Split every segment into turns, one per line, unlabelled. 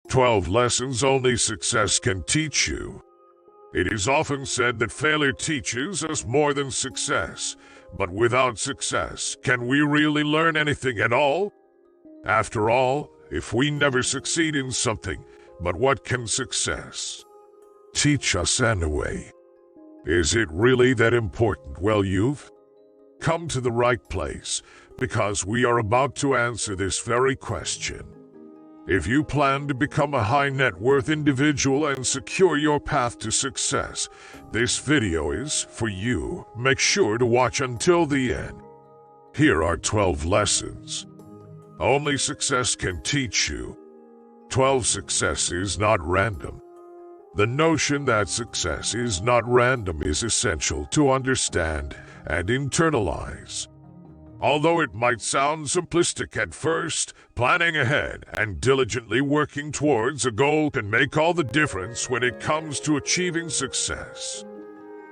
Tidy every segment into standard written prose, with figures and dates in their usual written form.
12 lessons only success can teach you. It is often said that failure teaches us more than success, but without success, can we really learn anything at all? After all, if we never succeed in something, but what can success teach us anyway? Is it really that important? Well, you've come to the right place, because we are about to answer this very question. If you plan to become a high net worth individual and secure your path to success, this video is for you. Make sure to watch until the end. Here are 12 lessons only success can teach you. 12 Success is not random. The notion that success is not random is essential to understand and internalize. Although it might sound simplistic at first, planning ahead and diligently working towards a goal can make all the difference when it comes to achieving success.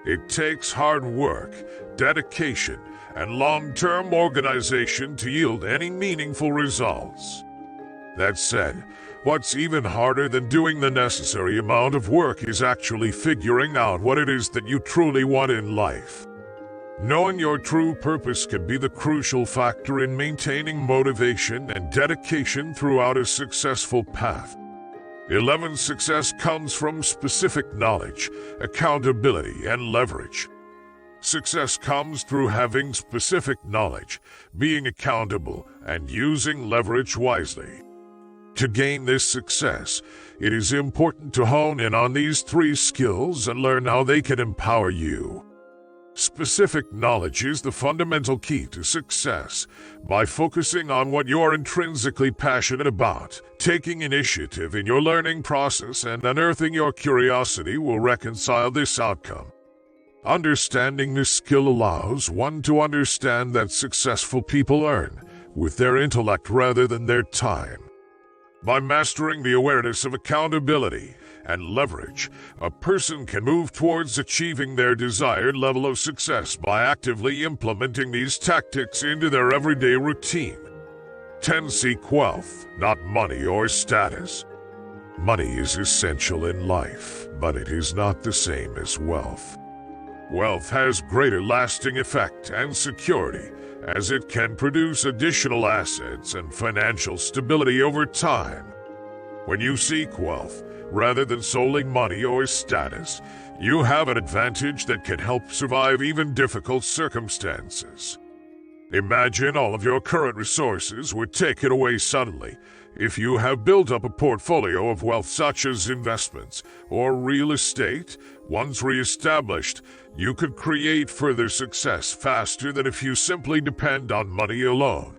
It takes hard work, dedication, and long-term organization to yield any meaningful results. That said, what's even harder than doing the necessary amount of work is actually figuring out what it is that you truly want in life. Knowing your true purpose can be the crucial factor in maintaining motivation and dedication throughout a successful path. 11 Success comes from specific knowledge, accountability, and leverage. Success comes through having specific knowledge, being accountable, and using leverage wisely. To gain this success, it is important to hone in on these 3 skills and learn how they can empower you. Specific knowledge is the fundamental key to success. By focusing on what you're intrinsically passionate about, taking initiative in your learning process, and unearthing your curiosity will reconcile this outcome. Understanding this skill allows one to understand that successful people earn with their intellect rather than their time. By mastering the awareness of accountability and leverage, a person can move towards achieving their desired level of success by actively implementing these tactics into their everyday routine. 10 Seek wealth, not money or status. Money is essential in life, but it is not the same as wealth. Wealth has greater lasting effect and security, as it can produce additional assets and financial stability over time. When you seek wealth, rather than solely money or status, you have an advantage that can help survive even difficult circumstances. Imagine all of your current resources were taken away suddenly. If you have built up a portfolio of wealth such as investments or real estate, once re-established, you could create further success faster than if you simply depend on money alone.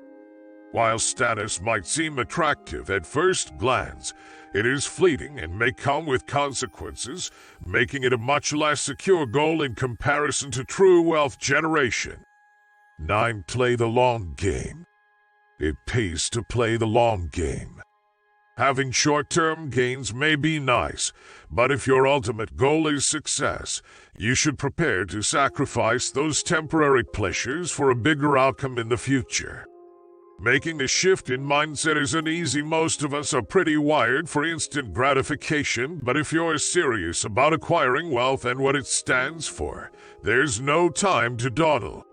While status might seem attractive at first glance, it is fleeting and may come with consequences, making it a much less secure goal in comparison to true wealth generation. 9 Play the long game. It pays to play the long game. Having short-term gains may be nice, but if your ultimate goal is success, you should prepare to sacrifice those temporary pleasures for a bigger outcome in the future. Making the shift in mindset isn't easy. Most of us are pretty wired for instant gratification, but if you're serious about acquiring wealth and what it stands for, there's no time to dawdle.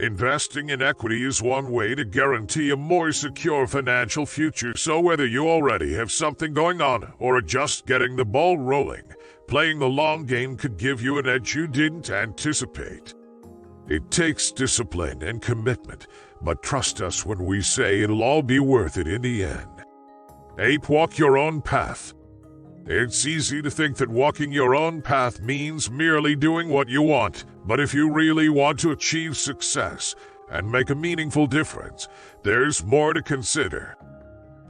Investing in equity is one way to guarantee a more secure financial future, so whether you already have something going on or are just getting the ball rolling, playing the long game could give you an edge you didn't anticipate. It takes discipline and commitment, but trust us when we say it'll all be worth it in the end. 8 Walk your own path. It's easy to think that walking your own path means merely doing what you want, but if you really want to achieve success and make a meaningful difference, there's more to consider.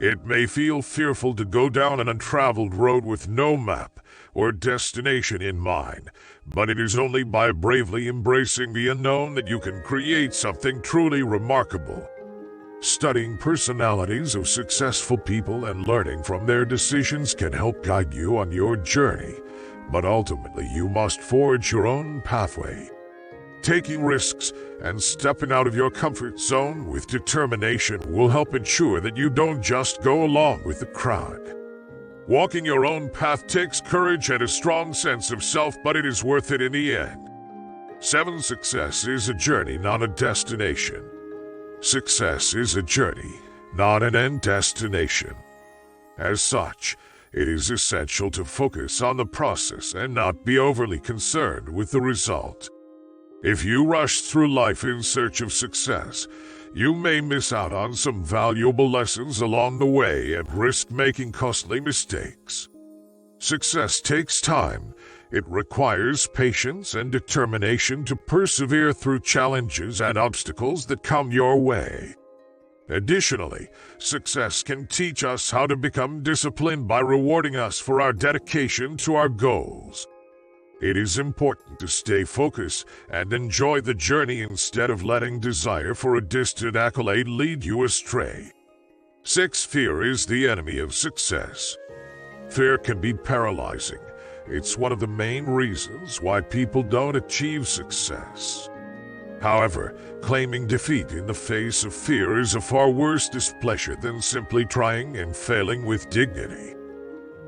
It may feel fearful to go down an untraveled road with no map or destination in mind, but it is only by bravely embracing the unknown that you can create something truly remarkable. Studying personalities of successful people and learning from their decisions can help guide you on your journey, but ultimately you must forge your own pathway. Taking risks and stepping out of your comfort zone with determination will help ensure that you don't just go along with the crowd. Walking your own path takes courage and a strong sense of self, but it is worth it in the end. 7. Success is a journey, not a destination. Success is a journey, not an end destination. As such, it is essential to focus on the process and not be overly concerned with the result. If you rush through life in search of success, you may miss out on some valuable lessons along the way and risk making costly mistakes. Success takes time. It requires patience and determination to persevere through challenges and obstacles that come your way. Additionally, success can teach us how to become disciplined by rewarding us for our dedication to our goals. It is important to stay focused and enjoy the journey instead of letting desire for a distant accolade lead you astray. 6. Fear is the enemy of success. Fear can be paralyzing. It's one of the main reasons why people don't achieve success. However, claiming defeat in the face of fear is a far worse displeasure than simply trying and failing with dignity.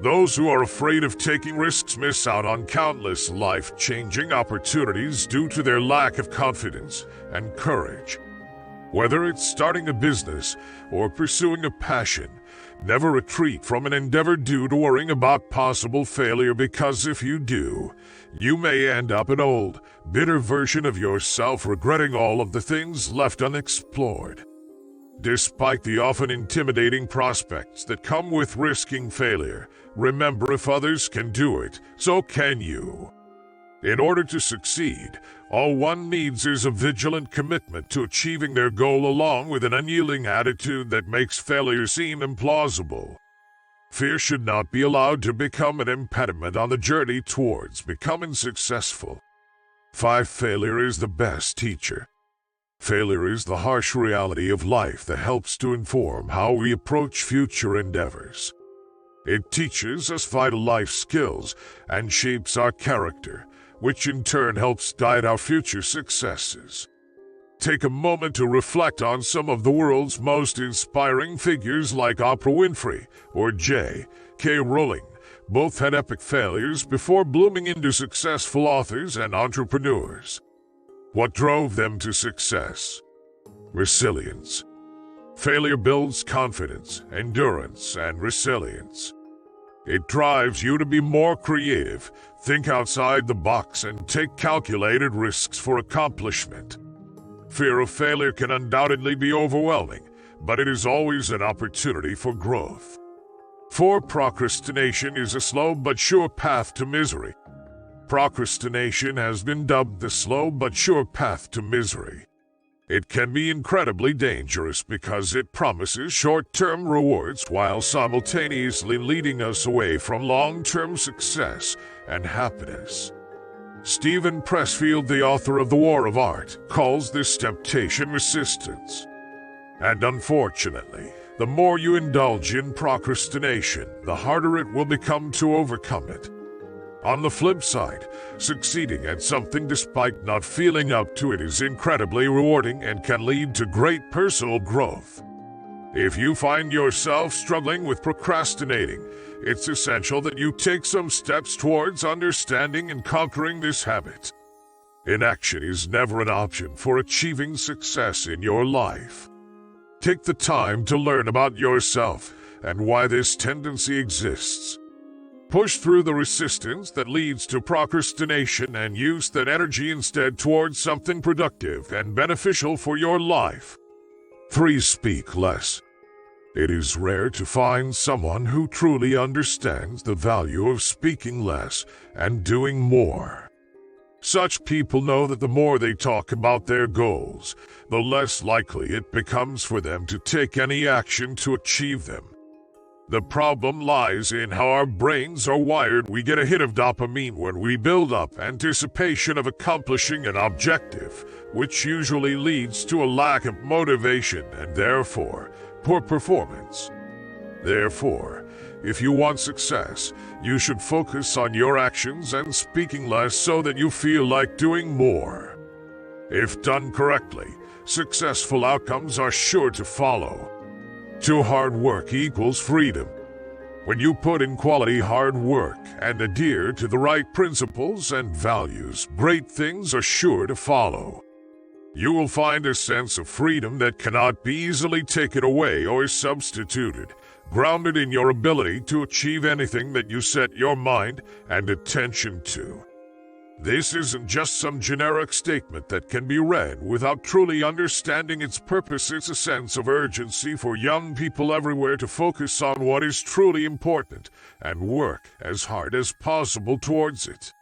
Those who are afraid of taking risks miss out on countless life-changing opportunities due to their lack of confidence and courage. Whether it's starting a business or pursuing a passion, never retreat from an endeavor due to worrying about possible failure, because if you do, you may end up an old, bitter version of yourself regretting all of the things left unexplored. Despite the often intimidating prospects that come with risking failure, remember, if others can do it, so can you. In order to succeed, all one needs is a vigilant commitment to achieving their goal, along with an unyielding attitude that makes failure seem implausible. Fear should not be allowed to become an impediment on the journey towards becoming successful. 5. Failure is the best teacher. Failure is the harsh reality of life that helps to inform how we approach future endeavors. It teaches us vital life skills and shapes our character, which in turn helps guide our future successes. Take a moment to reflect on some of the world's most inspiring figures like Oprah Winfrey or J.K. Rowling. Both had epic failures before blooming into successful authors and entrepreneurs. What drove them to success? Resilience. Failure builds confidence, endurance, and resilience. It drives you to be more creative, think outside the box, and take calculated risks for accomplishment. Fear of failure can undoubtedly be overwhelming, but it is always an opportunity for growth. 4. Procrastination is a slow but sure path to misery. Procrastination has been dubbed the slow but sure path to misery. It can be incredibly dangerous because it promises short-term rewards while simultaneously leading us away from long-term success and happiness. Stephen Pressfield, the author of The War of Art, calls this temptation resistance. And unfortunately, the more you indulge in procrastination, the harder it will become to overcome it. On the flip side, succeeding at something despite not feeling up to it is incredibly rewarding and can lead to great personal growth. If you find yourself struggling with procrastinating, it's essential that you take some steps towards understanding and conquering this habit. Inaction is never an option for achieving success in your life. Take the time to learn about yourself and why this tendency exists. Push through the resistance that leads to procrastination and use that energy instead towards something productive and beneficial for your life. 3. Speak less. It is rare to find someone who truly understands the value of speaking less and doing more. Such people know that the more they talk about their goals, the less likely it becomes for them to take any action to achieve them. The problem lies in how our brains are wired. We get a hit of dopamine when we build up anticipation of accomplishing an objective, which usually leads to a lack of motivation and therefore poor performance. Therefore, if you want success, you should focus on your actions and speaking less so that you feel like doing more. If done correctly, successful outcomes are sure to follow. 2. Hard work equals freedom. When you put in quality hard work and adhere to the right principles and values, great things are sure to follow. You will find a sense of freedom that cannot be easily taken away or substituted, grounded in your ability to achieve anything that you set your mind and attention to. This isn't just some generic statement that can be read without truly understanding its purpose. It's a sense of urgency for young people everywhere to focus on what is truly important and work as hard as possible towards it.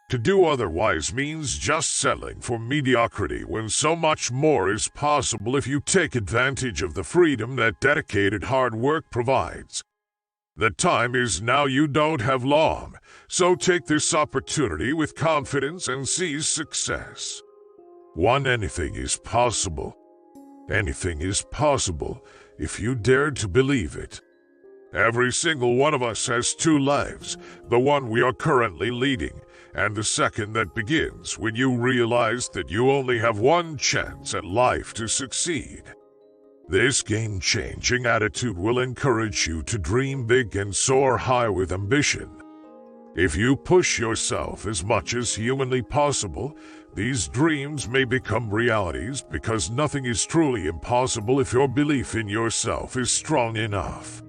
To do otherwise means just settling for mediocrity when so much more is possible if you take advantage of the freedom that dedicated hard work provides. The time is now. You don't have long, so take this opportunity with confidence and seize success. Anything is possible. Anything is possible if you dare to believe it. Every single one of us has two lives, the one we are currently leading, and the second that begins when you realize that you only have one chance at life to succeed. This game-changing attitude will encourage you to dream big and soar high with ambition. If you push yourself as much as humanly possible, these dreams may become realities because nothing is truly impossible if your belief in yourself is strong enough.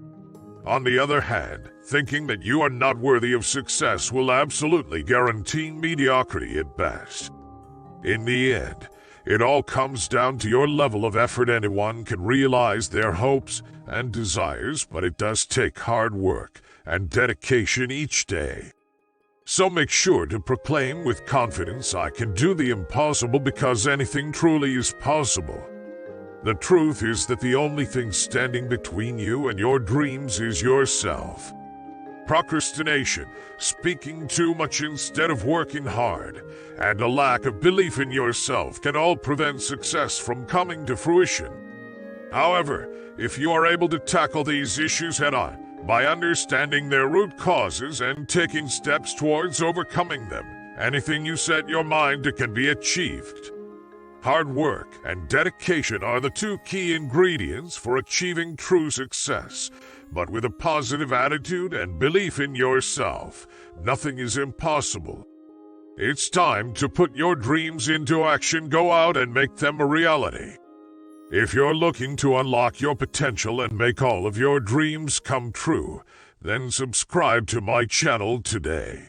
On the other hand, thinking that you are not worthy of success will absolutely guarantee mediocrity at best. In the end, it all comes down to your level of effort. Anyone can realize their hopes and desires, but it does take hard work and dedication each day. So make sure to proclaim with confidence, "I can do the impossible," because anything truly is possible. The truth is that the only thing standing between you and your dreams is yourself. Procrastination, speaking too much instead of working hard, and a lack of belief in yourself can all prevent success from coming to fruition. However, if you are able to tackle these issues head-on, by understanding their root causes and taking steps towards overcoming them, anything you set your mind to can be achieved. Hard work and dedication are the two key ingredients for achieving true success. But with a positive attitude and belief in yourself, nothing is impossible. It's time to put your dreams into action. Go out and make them a reality. If you're looking to unlock your potential and make all of your dreams come true, then subscribe to my channel today.